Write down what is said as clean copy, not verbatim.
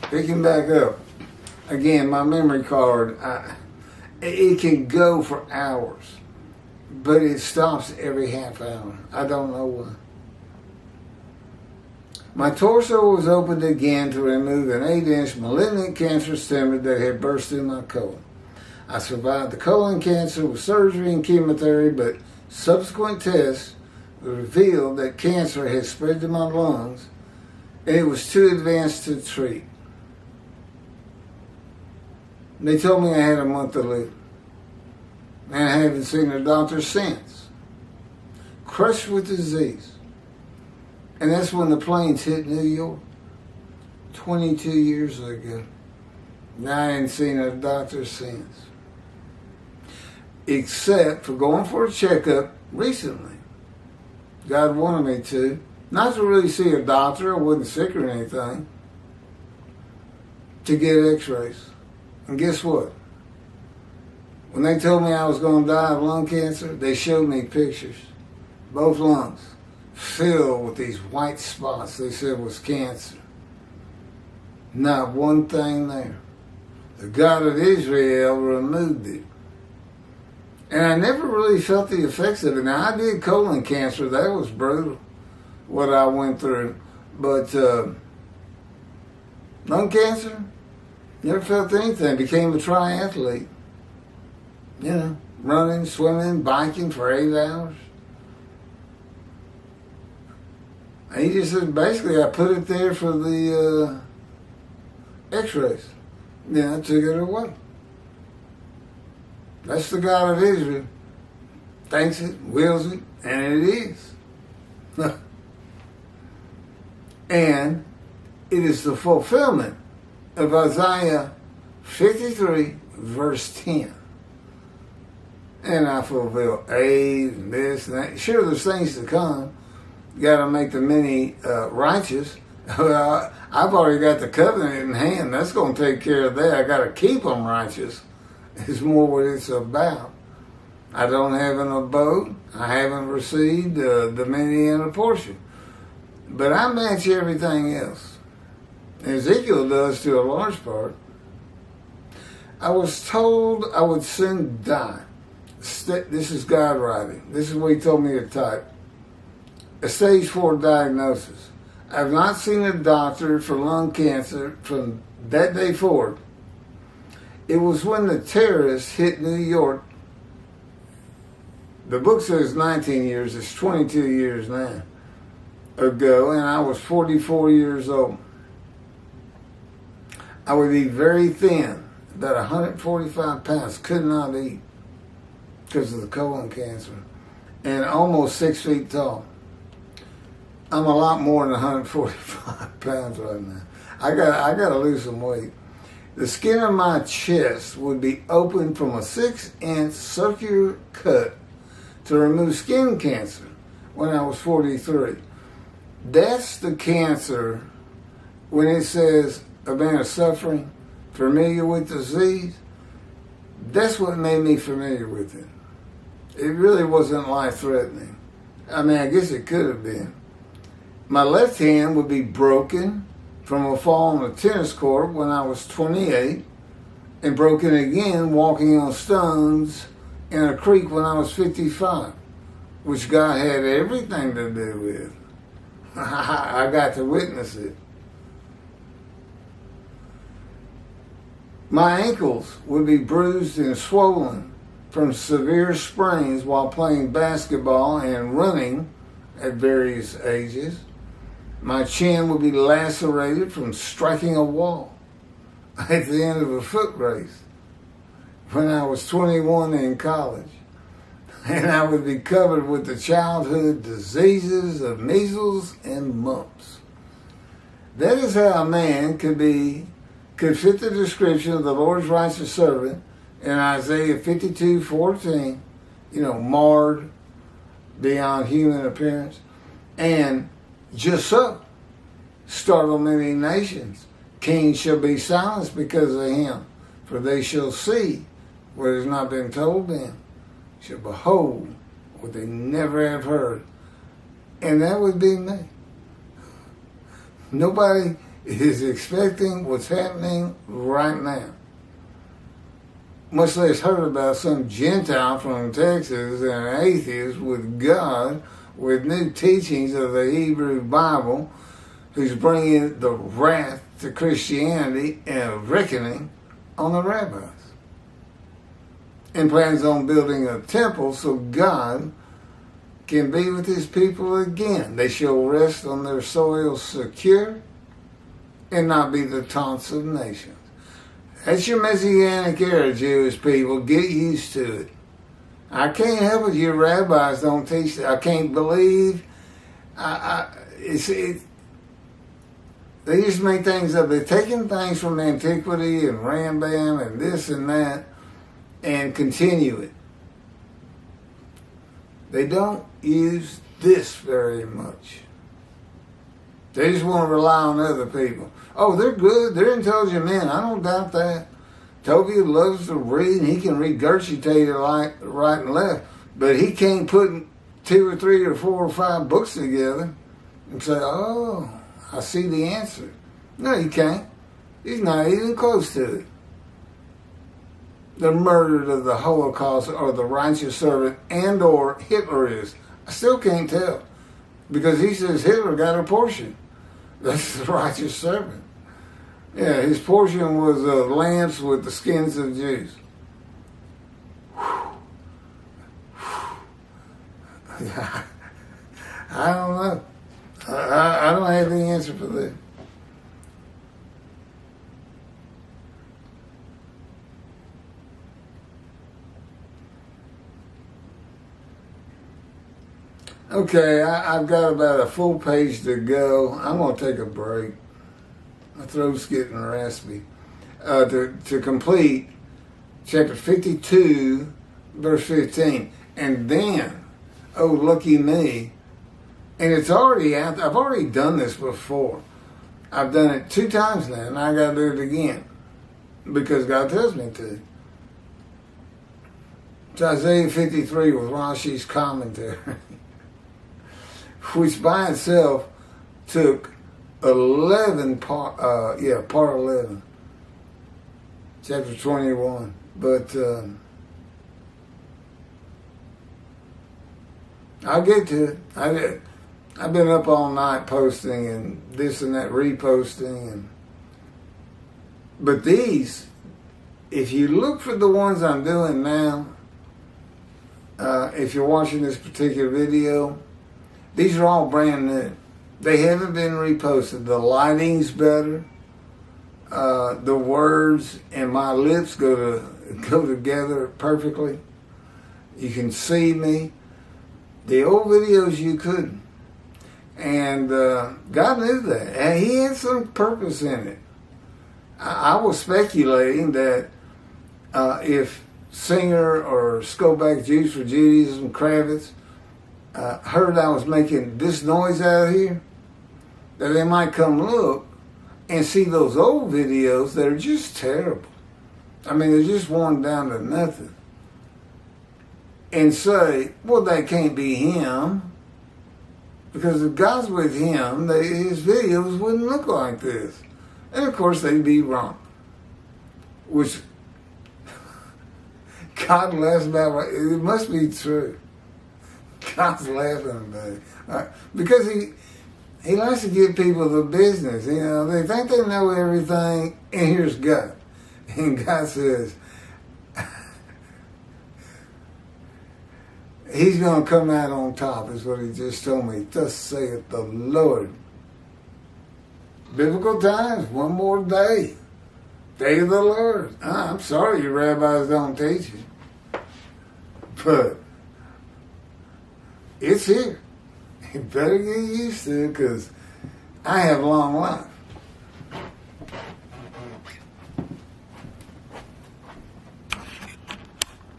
Picking back up. Again, my memory card, it can go for hours, but it stops every half hour. I don't know why. My torso was opened again to remove an 8-inch malignant cancerous tumor that had burst through my colon. I survived the colon cancer with surgery and chemotherapy, but subsequent tests revealed that cancer had spread to my lungs and it was too advanced to treat. They told me I had a month to live, and I haven't seen a doctor since. Crushed with disease. And that's when the planes hit New York 22 years ago. Now I ain't seen a doctor since. Except for going for a checkup recently. God wanted me to. Not to really see a doctor, I wasn't sick or anything. To get x-rays. And guess what? When they told me I was going to die of lung cancer, they showed me pictures. Both lungs filled with these white spots they said was cancer. Not one thing there. The God of Israel removed it. And I never really felt the effects of it. Now, I did colon cancer. That was brutal, what I went through. But lung cancer, never felt anything. Became a triathlete. You know, running, swimming, biking for 8 hours. And he just said, basically, I put it there for the x-rays. Then I took it away. That's the God of Israel. Thinks it, wills it, and it is. And it is the fulfillment of Isaiah 53, verse 10. And I fulfill AIDS and this and that. Sure, there's things to come. You got to make the many righteous. Well, I've already got the covenant in hand. That's going to take care of that. I got to keep them righteous. It's more what it's about. I don't have an abode. I haven't received the many and a portion. But I match everything else. Ezekiel does to a large part. I was told I would soon die. This is God writing. This is what he told me to type. A stage 4 diagnosis. I've not seen a doctor for lung cancer from that day forward. It was when the terrorists hit New York. The book says 19 years. It's 22 years now ago, and I was 44 years old. I would be very thin, about 145 pounds, could not eat because of the colon cancer, and almost 6 feet tall. I'm a lot more than 145 pounds right now. I got to lose some weight. The skin of my chest would be open from a 6-inch circular cut to remove skin cancer when I was 43. That's the cancer when it says a man is suffering, familiar with disease. That's what made me familiar with it. It really wasn't life-threatening. I mean, I guess it could have been. My left hand would be broken from a fall on a tennis court when I was 28, and broken again walking on stones in a creek when I was 55, which God had everything to do with. I got to witness it. My ankles would be bruised and swollen from severe sprains while playing basketball and running at various ages. My chin would be lacerated from striking a wall at the end of a foot race when I was 21 in college. And I would be covered with the childhood diseases of measles and mumps. That is how a man could fit the description of the Lord's righteous servant in Isaiah 52:14, marred beyond human appearance. And just so, startle many nations. Kings shall be silenced because of him, for they shall see what has not been told them, shall behold what they never have heard. And that would be me. Nobody is expecting what's happening right now. Much less heard about some Gentile from Texas and an atheist with God, with new teachings of the Hebrew Bible, who's bringing the wrath to Christianity and a reckoning on the rabbis. And plans on building a temple so God can be with his people again. They shall rest on their soil secure and not be the taunts of nations. That's your Messianic era, Jewish people. Get used to it. I can't help it. Your rabbis don't teach that. I can't believe. They just make things up. They're taking things from antiquity and Rambam and this and that and continue it. They don't use this very much. They just want to rely on other people. Oh, they're good. They're intelligent men. I don't doubt that. Toby loves to read, and he can regurgitate it like right and left. But he can't put 2 or 3 or 4 or 5 books together and say, oh, I see the answer. No, he can't. He's not even close to it. The murder of the Holocaust or the righteous servant and or Hitler is. I still can't tell. Because he says Hitler got a portion. That's the righteous servant. Yeah, his portion was lamps with the skins of Jews. I don't know. I don't have the answer for that. Okay, I've got about a full page to go. I'm going to take a break. My throat's getting raspy. To complete chapter 52, verse 15. And then, oh, lucky me. And it's already out. I've already done this before. I've done it 2 times now, and I got to do it again. Because God tells me to. It's Isaiah 53 with Rashi's commentary. Which by itself took 11 part 11, chapter 21. But I'll get to it. I've been up all night posting and this and that, reposting, but these, if you look for the ones I'm doing now, if you're watching this particular video, these are all brand new. They haven't been reposted. The lighting's better. The words and my lips go together perfectly. You can see me. The old videos you couldn't. And God knew that. And he had some purpose in it. I was speculating that if Singer or Skoback Jews for Judaism, Kravitz, heard I was making this noise out here, that they might come look and see those old videos that are just terrible. I mean, they're just worn down to nothing. And say, well, that can't be him. Because if God's with him, his videos wouldn't look like this. And of course, they'd be wrong. Which God laughs about. It must be true. God's laughing about it. Because he likes to give people the business. You know, they think they know everything, and here's God. And God says, he's going to come out on top, is what he just told me. Thus saith the Lord. Biblical times, one more day. Day of the Lord. I'm sorry your rabbis don't teach it. But it's here. You better get used to it because I have long life.